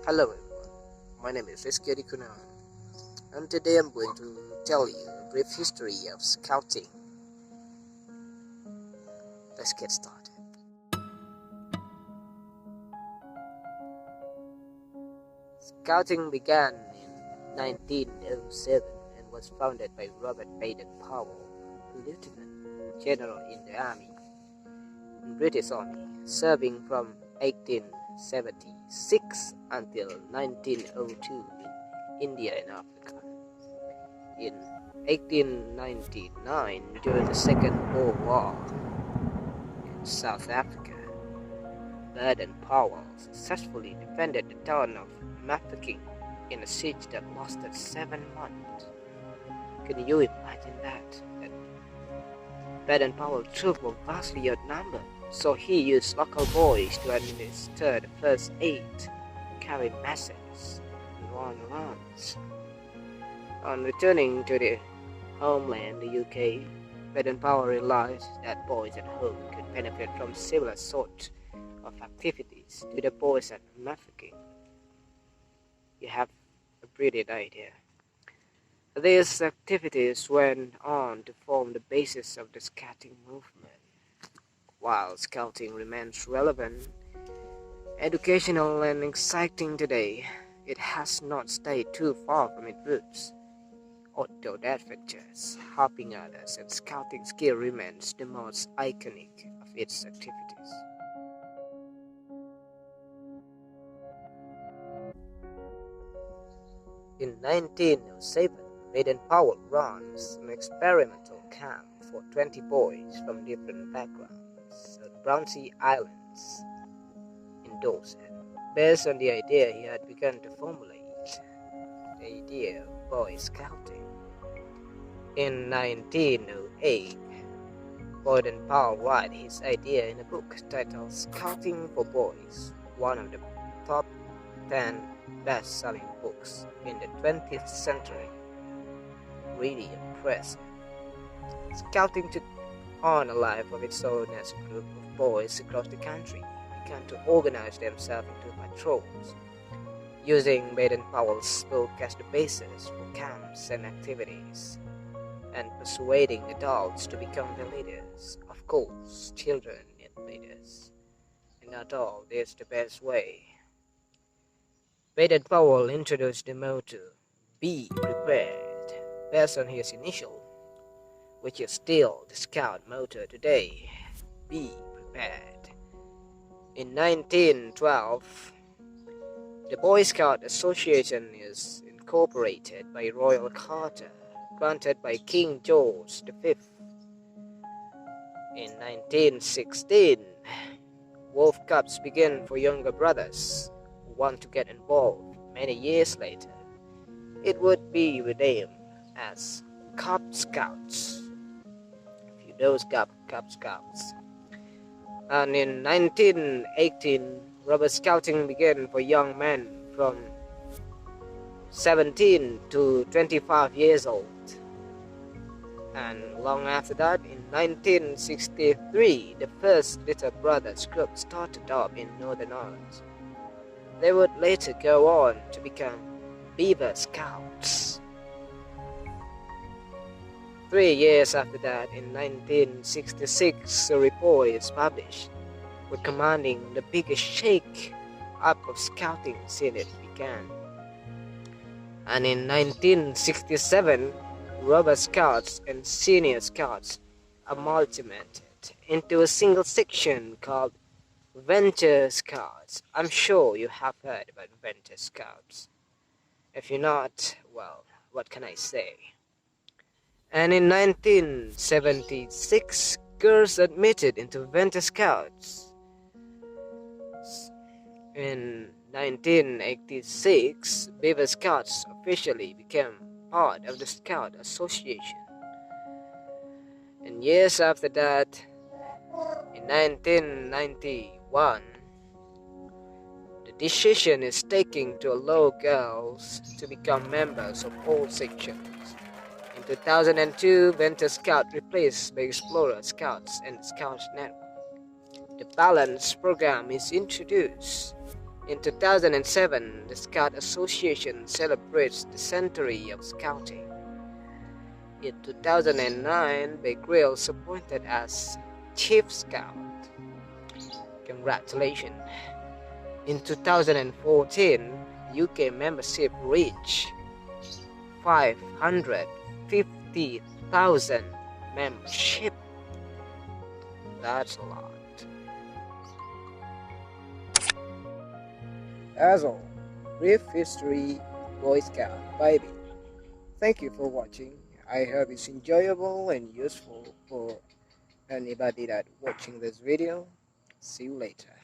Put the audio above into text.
Hello everyone, my name is Rizki Kurniawan, and today I'm going to tell you a brief history of scouting. Let's get started. Scouting began in 1907 and was founded by Robert Baden-Powell, Lieutenant General in the Army, British Army, serving from 1876 until 1902 in India and Africa. In 1899, during the Second World War in South Africa, Baden-Powell successfully defended the town of Mafeking in a siege that lasted 7 months. Can you imagine that? Baden-Powell's troops were vastly outnumbered, so he used local boys to administer the first aid, carry messages, and run runs. On returning to the homeland, the UK, Baden-Powell realized that boys at home could benefit from similar sorts of activities to the boys at Mafeking. You have a brilliant idea. These activities went on to form the basis of the scouting movement. While scouting remains relevant, educational and exciting today, it has not stayed too far from its roots. Outdoor adventures, helping others, and scouting skill remains the most iconic of its activities. In 1907, Baden-Powell runs an experimental camp for 20 boys from different backgrounds on Brownsea Islands in Dorset, based on the idea he had begun to formulate, the idea of Boy Scouting. In 1908, Baden-Powell wrote his idea in a book titled Scouting for Boys, one of the top 10 best-selling books in the 20th century. Really impressive. Scouting took on a life of its own as a group of boys across the country began to organize themselves into patrols, using Baden-Powell's book as the basis for camps and activities, and persuading adults to become the leaders. Of course, children need leaders, and not all is the best way. Baden-Powell introduced the motto, "Be prepared," based on his initial, which is still the Scout motto today, "Be prepared." In 1912, the Boy Scout Association is incorporated by Royal Charter, granted by King George V. In 1916, Wolf Cups began for younger brothers who want to get involved. Many years later, it would be renamed as Cub Scouts. If you know Cub Scouts. And in 1918, rubber scouting began for young men from 17 to 25 years old. And long after that, in 1963, the first Little Brothers group started up in Northern Ireland. They would later go on to become Beaver Scouts. 3 years after that, in 1966, a report is published recommending the biggest shake-up of scouting since it began. And in 1967, Rubber Scouts and Senior Scouts amalgamated into a single section called Venture Scouts. I'm sure you have heard about Venture Scouts. If you're not, well, what can I say? And in 1976, girls admitted into Venture Scouts. In 1986, Beaver Scouts officially became part of the Scout Association. And years after that, in 1991, the decision is taken to allow girls to become members of all sections. In 2002, Venture Scout replaced by Explorer Scouts and Scouts Network. The Balance program is introduced, In 2007, the Scout Association celebrates the centenary of Scouting. In 2009, Begrell was appointed as Chief Scout. Congratulations! In 2014, UK membership reached 550,000 membership. That's a lot. That's all. Brief history Boy Scout baby. Thank you for watching. I hope it's enjoyable and useful for anybody that watching this video. See you later.